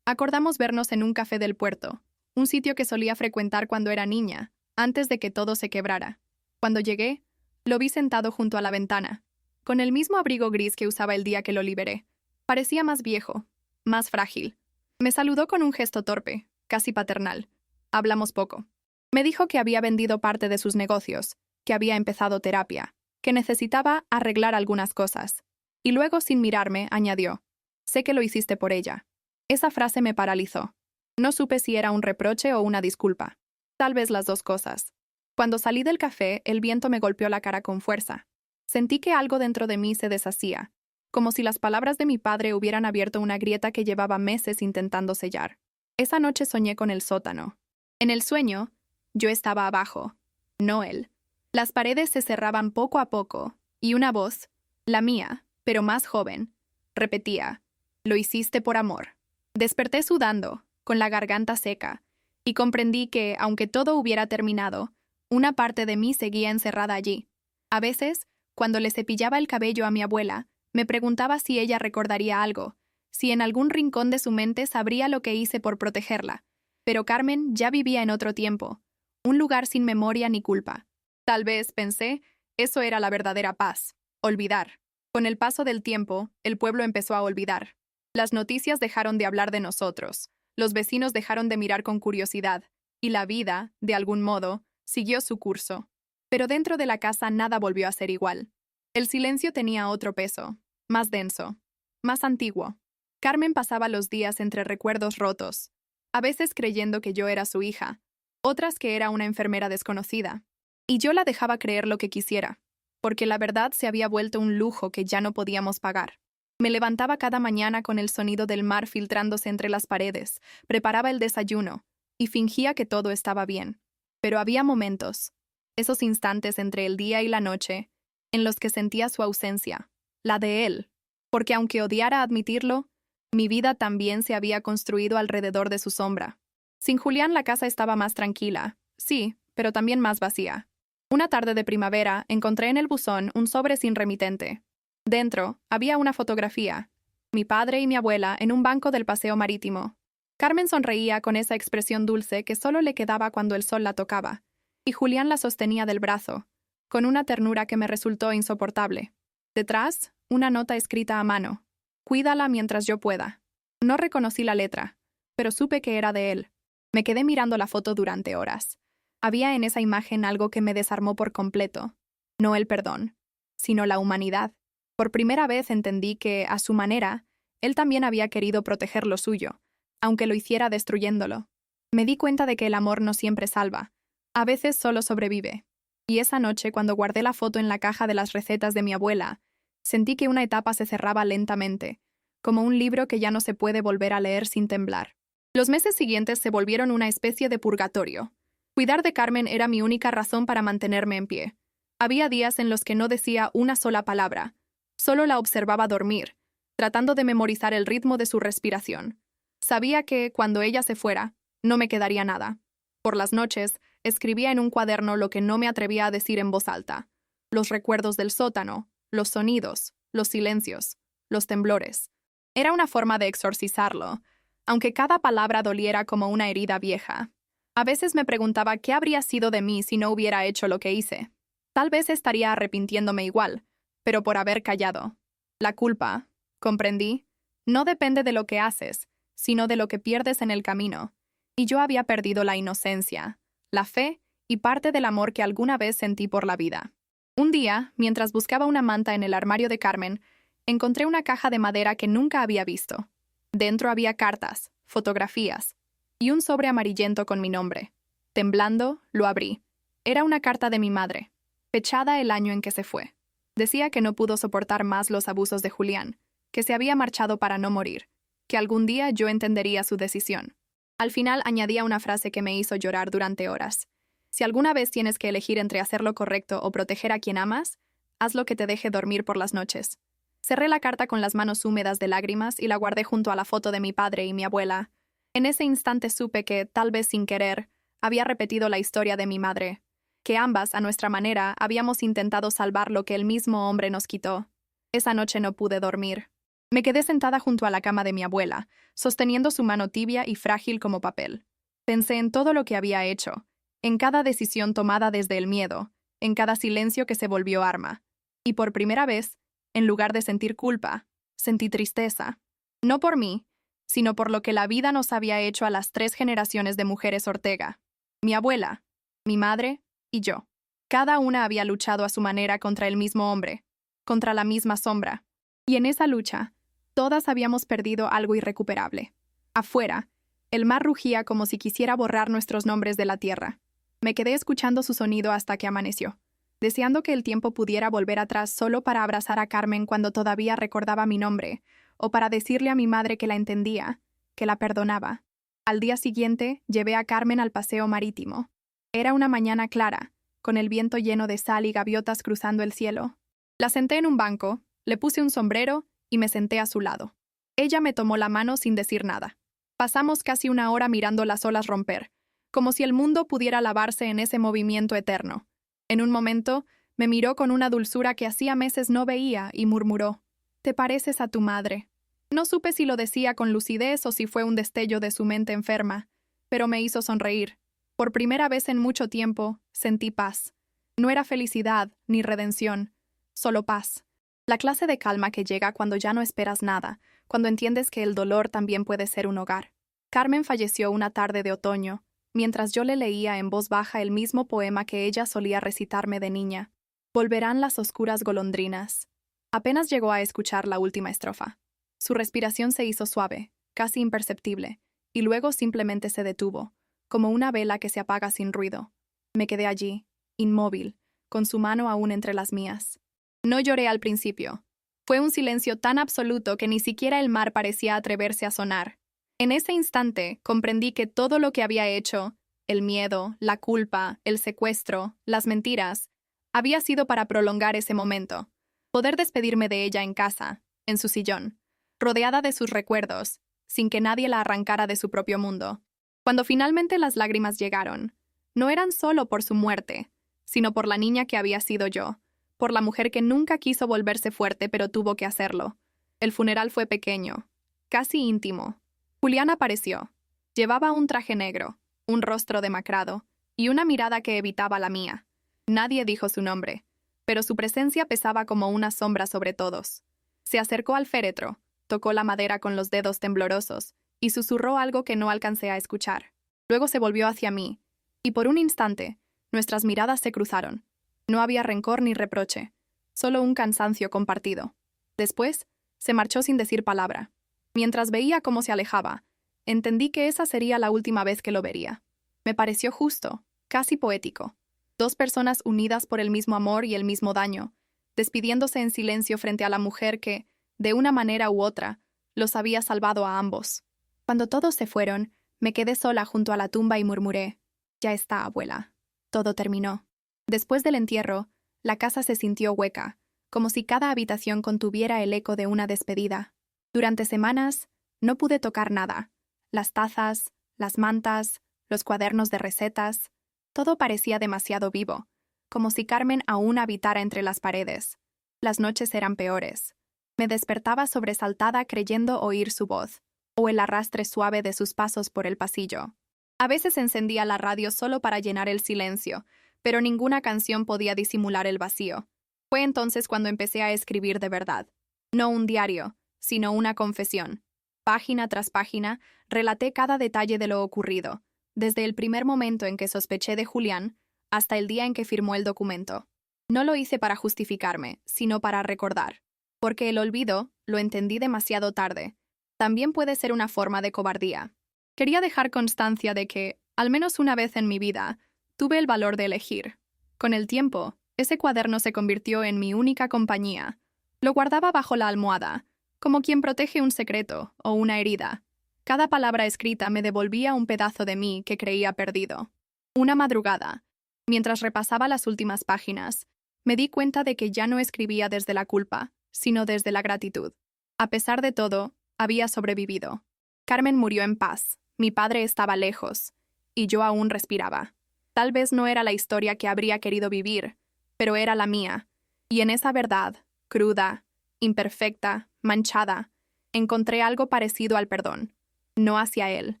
Acordamos vernos en un café del puerto, un sitio que solía frecuentar cuando era niña, antes de que todo se quebrara. Cuando llegué, lo vi sentado junto a la ventana, con el mismo abrigo gris que usaba el día que lo liberé. Parecía más viejo, más frágil. Me saludó con un gesto torpe, casi paternal. Hablamos poco. Me dijo que había vendido parte de sus negocios, que había empezado terapia, que necesitaba arreglar algunas cosas. Y luego, sin mirarme, añadió: «Sé que lo hiciste por ella». Esa frase me paralizó. No supe si era un reproche o una disculpa. Tal vez las dos cosas. Cuando salí del café, el viento me golpeó la cara con fuerza. Sentí que algo dentro de mí se deshacía, como si las palabras de mi padre hubieran abierto una grieta que llevaba meses intentando sellar. Esa noche soñé con el sótano. En el sueño, yo estaba abajo, no él. Las paredes se cerraban poco a poco, y una voz, la mía, pero más joven, repetía: «Lo hiciste por amor». Desperté sudando, con la garganta seca, y comprendí que, aunque todo hubiera terminado, una parte de mí seguía encerrada allí. A veces, cuando le cepillaba el cabello a mi abuela, me preguntaba si ella recordaría algo, si en algún rincón de su mente sabría lo que hice por protegerla. Pero Carmen ya vivía en otro tiempo, un lugar sin memoria ni culpa. Tal vez, pensé, eso era la verdadera paz: olvidar. Con el paso del tiempo, el pueblo empezó a olvidar. Las noticias dejaron de hablar de nosotros, los vecinos dejaron de mirar con curiosidad, y la vida, de algún modo, siguió su curso. Pero dentro de la casa nada volvió a ser igual. El silencio tenía otro peso, más denso, más antiguo. Carmen pasaba los días entre recuerdos rotos, a veces creyendo que yo era su hija, otras que era una enfermera desconocida. Y yo la dejaba creer lo que quisiera, porque la verdad se había vuelto un lujo que ya no podíamos pagar. Me levantaba cada mañana con el sonido del mar filtrándose entre las paredes, preparaba el desayuno y fingía que todo estaba bien. Pero había momentos, esos instantes entre el día y la noche, en los que sentía su ausencia, la de él, porque aunque odiara admitirlo, mi vida también se había construido alrededor de su sombra. Sin Julián la casa estaba más tranquila, sí, pero también más vacía. Una tarde de primavera encontré en el buzón un sobre sin remitente. Dentro había una fotografía, mi padre y mi abuela en un banco del paseo marítimo. Carmen sonreía con esa expresión dulce que solo le quedaba cuando el sol la tocaba, y Julián la sostenía del brazo, con una ternura que me resultó insoportable. Detrás, una nota escrita a mano: «Cuídala mientras yo pueda». No reconocí la letra, pero supe que era de él. Me quedé mirando la foto durante horas. Había en esa imagen algo que me desarmó por completo. No el perdón, sino la humanidad. Por primera vez entendí que, a su manera, él también había querido proteger lo suyo, aunque lo hiciera destruyéndolo. Me di cuenta de que el amor no siempre salva. A veces solo sobrevive. Y esa noche, cuando guardé la foto en la caja de las recetas de mi abuela, sentí que una etapa se cerraba lentamente, como un libro que ya no se puede volver a leer sin temblar. Los meses siguientes se volvieron una especie de purgatorio. Cuidar de Carmen era mi única razón para mantenerme en pie. Había días en los que no decía una sola palabra, solo la observaba dormir, tratando de memorizar el ritmo de su respiración. Sabía que, cuando ella se fuera, no me quedaría nada. Por las noches, escribía en un cuaderno lo que no me atrevía a decir en voz alta: los recuerdos del sótano, los sonidos, los silencios, los temblores. Era una forma de exorcizarlo, aunque cada palabra doliera como una herida vieja. A veces me preguntaba qué habría sido de mí si no hubiera hecho lo que hice. Tal vez estaría arrepintiéndome igual, pero por haber callado. La culpa, comprendí, no depende de lo que haces, sino de lo que pierdes en el camino. Y yo había perdido la inocencia, la fe y parte del amor que alguna vez sentí por la vida. Un día, mientras buscaba una manta en el armario de Carmen, encontré una caja de madera que nunca había visto. Dentro había cartas, fotografías y un sobre amarillento con mi nombre. Temblando, lo abrí. Era una carta de mi madre, fechada el año en que se fue. Decía que no pudo soportar más los abusos de Julián, que se había marchado para no morir, que algún día yo entendería su decisión. Al final añadía una frase que me hizo llorar durante horas. Si alguna vez tienes que elegir entre hacer lo correcto o proteger a quien amas, haz lo que te deje dormir por las noches. Cerré la carta con las manos húmedas de lágrimas y la guardé junto a la foto de mi padre y mi abuela. En ese instante supe que, tal vez sin querer, había repetido la historia de mi madre, que ambas, a nuestra manera, habíamos intentado salvar lo que el mismo hombre nos quitó. Esa noche no pude dormir. Me quedé sentada junto a la cama de mi abuela, sosteniendo su mano tibia y frágil como papel. Pensé en todo lo que había hecho, en cada decisión tomada desde el miedo, en cada silencio que se volvió arma. Y por primera vez, en lugar de sentir culpa, sentí tristeza. No por mí, sino por lo que la vida nos había hecho a las 3 generaciones de mujeres Ortega: mi abuela, mi madre y yo. Cada una había luchado a su manera contra el mismo hombre, contra la misma sombra. Y en esa lucha, todas habíamos perdido algo irrecuperable. Afuera, el mar rugía como si quisiera borrar nuestros nombres de la tierra. Me quedé escuchando su sonido hasta que amaneció, deseando que el tiempo pudiera volver atrás solo para abrazar a Carmen cuando todavía recordaba mi nombre, o para decirle a mi madre que la entendía, que la perdonaba. Al día siguiente, llevé a Carmen al paseo marítimo. Era una mañana clara, con el viento lleno de sal y gaviotas cruzando el cielo. La senté en un banco, le puse un sombrero y me senté a su lado. Ella me tomó la mano sin decir nada. Pasamos casi una hora mirando las olas romper, como si el mundo pudiera lavarse en ese movimiento eterno. En un momento, me miró con una dulzura que hacía meses no veía y murmuró: «Te pareces a tu madre». No supe si lo decía con lucidez o si fue un destello de su mente enferma, pero me hizo sonreír. Por primera vez en mucho tiempo, sentí paz. No era felicidad ni redención, solo paz. La clase de calma que llega cuando ya no esperas nada, cuando entiendes que el dolor también puede ser un hogar. Carmen falleció una tarde de otoño, mientras yo le leía en voz baja el mismo poema que ella solía recitarme de niña. Volverán las oscuras golondrinas. Apenas llegó a escuchar la última estrofa. Su respiración se hizo suave, casi imperceptible, y luego simplemente se detuvo, como una vela que se apaga sin ruido. Me quedé allí, inmóvil, con su mano aún entre las mías. No lloré al principio. Fue un silencio tan absoluto que ni siquiera el mar parecía atreverse a sonar. En ese instante comprendí que todo lo que había hecho, el miedo, la culpa, el secuestro, las mentiras, había sido para prolongar ese momento. Poder despedirme de ella en casa, en su sillón, rodeada de sus recuerdos, sin que nadie la arrancara de su propio mundo. Cuando finalmente las lágrimas llegaron, no eran solo por su muerte, sino por la niña que había sido yo, por la mujer que nunca quiso volverse fuerte pero tuvo que hacerlo. El funeral fue pequeño, casi íntimo. Julián apareció. Llevaba un traje negro, un rostro demacrado y una mirada que evitaba la mía. Nadie dijo su nombre, pero su presencia pesaba como una sombra sobre todos. Se acercó al féretro, tocó la madera con los dedos temblorosos y susurró algo que no alcancé a escuchar. Luego se volvió hacia mí, y por un instante, nuestras miradas se cruzaron. No había rencor ni reproche, solo un cansancio compartido. Después, se marchó sin decir palabra. Mientras veía cómo se alejaba, entendí que esa sería la última vez que lo vería. Me pareció justo, casi poético. Dos personas unidas por el mismo amor y el mismo daño, despidiéndose en silencio frente a la mujer que, de una manera u otra, los había salvado a ambos. Cuando todos se fueron, me quedé sola junto a la tumba y murmuré: «Ya está, abuela. Todo terminó». Después del entierro, la casa se sintió hueca, como si cada habitación contuviera el eco de una despedida. Durante semanas, no pude tocar nada. Las tazas, las mantas, los cuadernos de recetas, todo parecía demasiado vivo, como si Carmen aún habitara entre las paredes. Las noches eran peores. Me despertaba sobresaltada creyendo oír su voz, o el arrastre suave de sus pasos por el pasillo. A veces encendía la radio solo para llenar el silencio, pero ninguna canción podía disimular el vacío. Fue entonces cuando empecé a escribir de verdad. No un diario, sino una confesión. Página tras página, relaté cada detalle de lo ocurrido, desde el primer momento en que sospeché de Julián hasta el día en que firmó el documento. No lo hice para justificarme, sino para recordar. Porque el olvido, lo entendí demasiado tarde, también puede ser una forma de cobardía. Quería dejar constancia de que, al menos una vez en mi vida, tuve el valor de elegir. Con el tiempo, ese cuaderno se convirtió en mi única compañía. Lo guardaba bajo la almohada, como quien protege un secreto o una herida. Cada palabra escrita me devolvía un pedazo de mí que creía perdido. Una madrugada, mientras repasaba las últimas páginas, me di cuenta de que ya no escribía desde la culpa, sino desde la gratitud. A pesar de todo, había sobrevivido. Carmen murió en paz, mi padre estaba lejos, y yo aún respiraba. Tal vez no era la historia que habría querido vivir, pero era la mía, y en esa verdad, cruda, imperfecta, manchada, encontré algo parecido al perdón, no hacia él,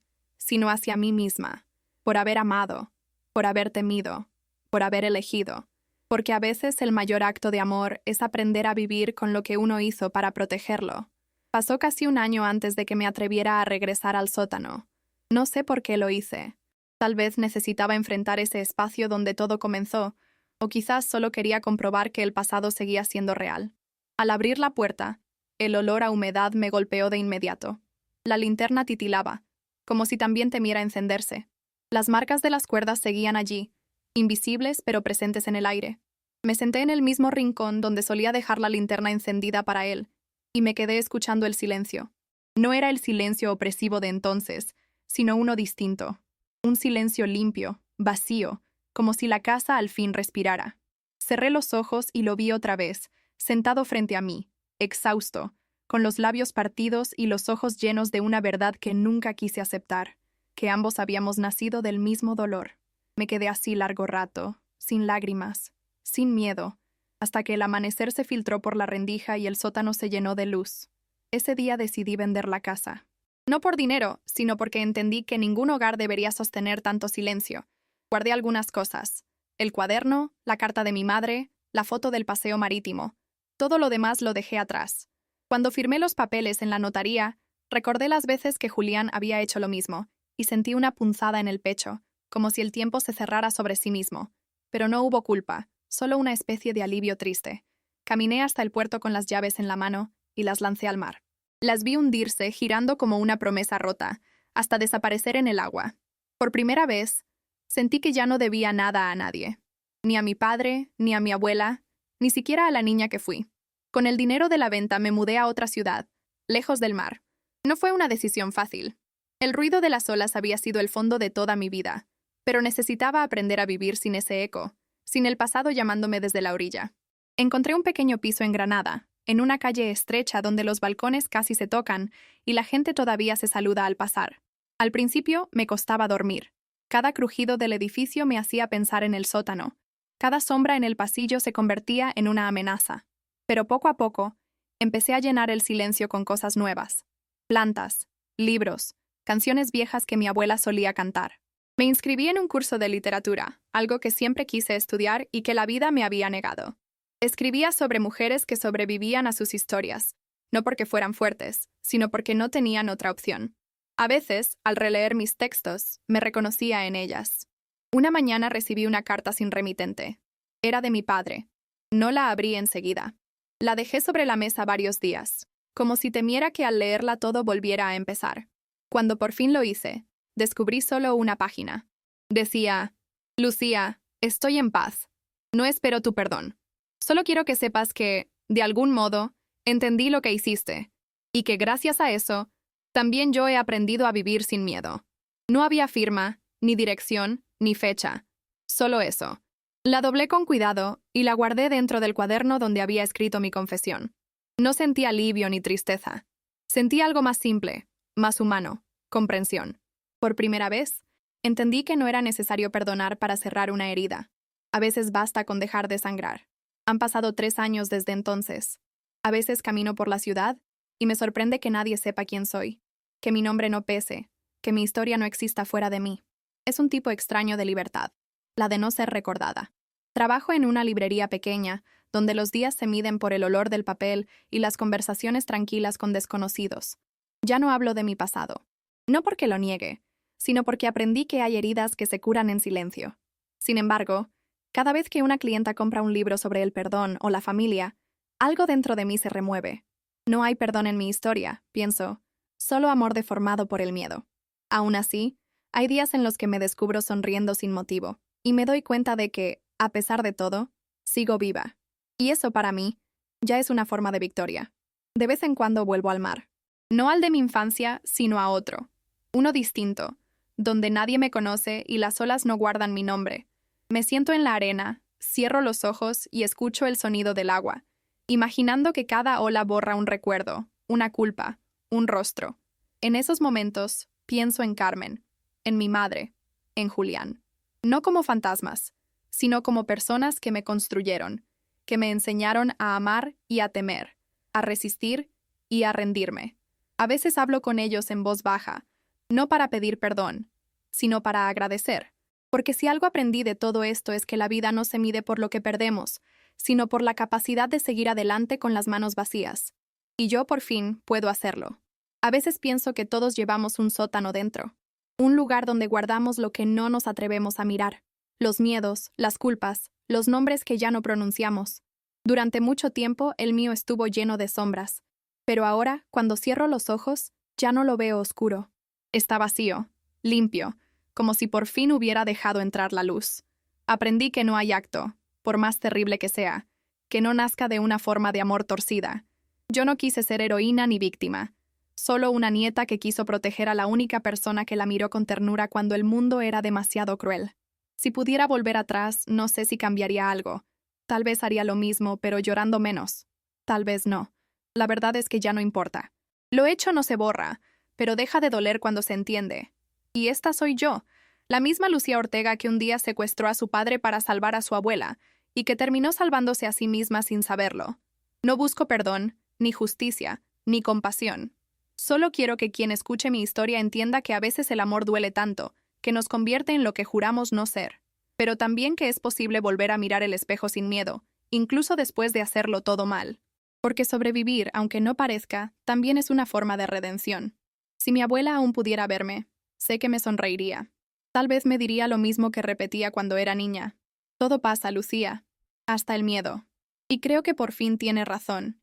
sino hacia mí misma, por haber amado, por haber temido, por haber elegido, porque a veces el mayor acto de amor es aprender a vivir con lo que uno hizo para protegerlo. Pasó casi un año antes de que me atreviera a regresar al sótano. No sé por qué lo hice. Tal vez necesitaba enfrentar ese espacio donde todo comenzó, O quizás solo quería comprobar que el pasado seguía siendo real. Al abrir la puerta, el olor a humedad me golpeó de inmediato. La linterna titilaba, como si también temiera encenderse. Las marcas de las cuerdas seguían allí, invisibles pero presentes en el aire. Me senté en el mismo rincón donde solía dejar la linterna encendida para él, y me quedé escuchando el silencio. No era el silencio opresivo de entonces, sino uno distinto. Un silencio limpio, vacío, como si la casa al fin respirara. Cerré los ojos y lo vi otra vez, sentado frente a mí, exhausto, con los labios partidos y los ojos llenos de una verdad que nunca quise aceptar, que ambos habíamos nacido del mismo dolor. Me quedé así largo rato, sin lágrimas, sin miedo, hasta que el amanecer se filtró por la rendija y el sótano se llenó de luz. Ese día decidí vender la casa. No por dinero, sino porque entendí que ningún hogar debería sostener tanto silencio. Guardé algunas cosas: el cuaderno, la carta de mi madre, la foto del paseo marítimo. Todo lo demás lo dejé atrás. Cuando firmé los papeles en la notaría, recordé las veces que Julián había hecho lo mismo, y sentí una punzada en el pecho, como si el tiempo se cerrara sobre sí mismo. Pero no hubo culpa, solo una especie de alivio triste. Caminé hasta el puerto con las llaves en la mano y las lancé al mar. Las vi hundirse, girando como una promesa rota, hasta desaparecer en el agua. Por primera vez, sentí que ya no debía nada a nadie. Ni a mi padre, ni a mi abuela, ni siquiera a la niña que fui. Con el dinero de la venta me mudé a otra ciudad, lejos del mar. No fue una decisión fácil. El ruido de las olas había sido el fondo de toda mi vida, pero necesitaba aprender a vivir sin ese eco, sin el pasado llamándome desde la orilla. Encontré un pequeño piso en Granada, en una calle estrecha donde los balcones casi se tocan y la gente todavía se saluda al pasar. Al principio me costaba dormir. Cada crujido del edificio me hacía pensar en el sótano. Cada sombra en el pasillo se convertía en una amenaza. Pero poco a poco, empecé a llenar el silencio con cosas nuevas. Plantas, libros, canciones viejas que mi abuela solía cantar. Me inscribí en un curso de literatura, algo que siempre quise estudiar y que la vida me había negado. Escribía sobre mujeres que sobrevivían a sus historias, no porque fueran fuertes, sino porque no tenían otra opción. A veces, al releer mis textos, me reconocía en ellas. Una mañana recibí una carta sin remitente. Era de mi padre. No la abrí enseguida. La dejé sobre la mesa varios días, como si temiera que al leerla todo volviera a empezar. Cuando por fin lo hice, descubrí solo una página. Decía: Lucía, estoy en paz. No espero tu perdón. Solo quiero que sepas que, de algún modo, entendí lo que hiciste, y que gracias a eso, también yo he aprendido a vivir sin miedo. No había firma, ni dirección, ni fecha. Solo eso. La doblé con cuidado y la guardé dentro del cuaderno donde había escrito mi confesión. No sentí alivio ni tristeza. Sentí algo más simple, más humano, comprensión. Por primera vez, entendí que no era necesario perdonar para cerrar una herida. A veces basta con dejar de sangrar. Han pasado 3 años desde entonces. A veces camino por la ciudad y me sorprende que nadie sepa quién soy, que mi nombre no pese, que mi historia no exista fuera de mí. Es un tipo extraño de libertad, la de no ser recordada. Trabajo en una librería pequeña, donde los días se miden por el olor del papel y las conversaciones tranquilas con desconocidos. Ya no hablo de mi pasado. No porque lo niegue, sino porque aprendí que hay heridas que se curan en silencio. Sin embargo, cada vez que una clienta compra un libro sobre el perdón o la familia, algo dentro de mí se remueve. No hay perdón en mi historia, pienso, solo amor deformado por el miedo. Aún así, hay días en los que me descubro sonriendo sin motivo, y me doy cuenta de que, a pesar de todo, sigo viva. Y eso para mí, ya es una forma de victoria. De vez en cuando vuelvo al mar. No al de mi infancia, sino a otro. Uno distinto, donde nadie me conoce y las olas no guardan mi nombre. Me siento en la arena, cierro los ojos y escucho el sonido del agua, imaginando que cada ola borra un recuerdo, una culpa, un rostro. En esos momentos, pienso en Carmen, en mi madre, en Julián. No como fantasmas, sino como personas que me construyeron, que me enseñaron a amar y a temer, a resistir y a rendirme. A veces hablo con ellos en voz baja, no para pedir perdón, sino para agradecer. Porque si algo aprendí de todo esto es que la vida no se mide por lo que perdemos, sino por la capacidad de seguir adelante con las manos vacías. Y yo por fin puedo hacerlo. A veces pienso que todos llevamos un sótano dentro, un lugar donde guardamos lo que no nos atrevemos a mirar, los miedos, las culpas, los nombres que ya no pronunciamos. Durante mucho tiempo el mío estuvo lleno de sombras, pero ahora, cuando cierro los ojos, ya no lo veo oscuro. Está vacío, limpio, como si por fin hubiera dejado entrar la luz. Aprendí que no hay acto, por más terrible que sea, que no nazca de una forma de amor torcida. Yo no quise ser heroína ni víctima, solo una nieta que quiso proteger a la única persona que la miró con ternura cuando el mundo era demasiado cruel. Si pudiera volver atrás, no sé si cambiaría algo. Tal vez haría lo mismo, pero llorando menos. Tal vez no. La verdad es que ya no importa. Lo hecho no se borra, pero deja de doler cuando se entiende. Y esta soy yo, la misma Lucía Ortega que un día secuestró a su padre para salvar a su abuela, y que terminó salvándose a sí misma sin saberlo. No busco perdón, ni justicia, ni compasión. Solo quiero que quien escuche mi historia entienda que a veces el amor duele tanto, que nos convierte en lo que juramos no ser. Pero también que es posible volver a mirar el espejo sin miedo, incluso después de hacerlo todo mal. Porque sobrevivir, aunque no parezca, también es una forma de redención. Si mi abuela aún pudiera verme, sé que me sonreiría. Tal vez me diría lo mismo que repetía cuando era niña. Todo pasa, Lucía. Hasta el miedo. Y creo que por fin tiene razón.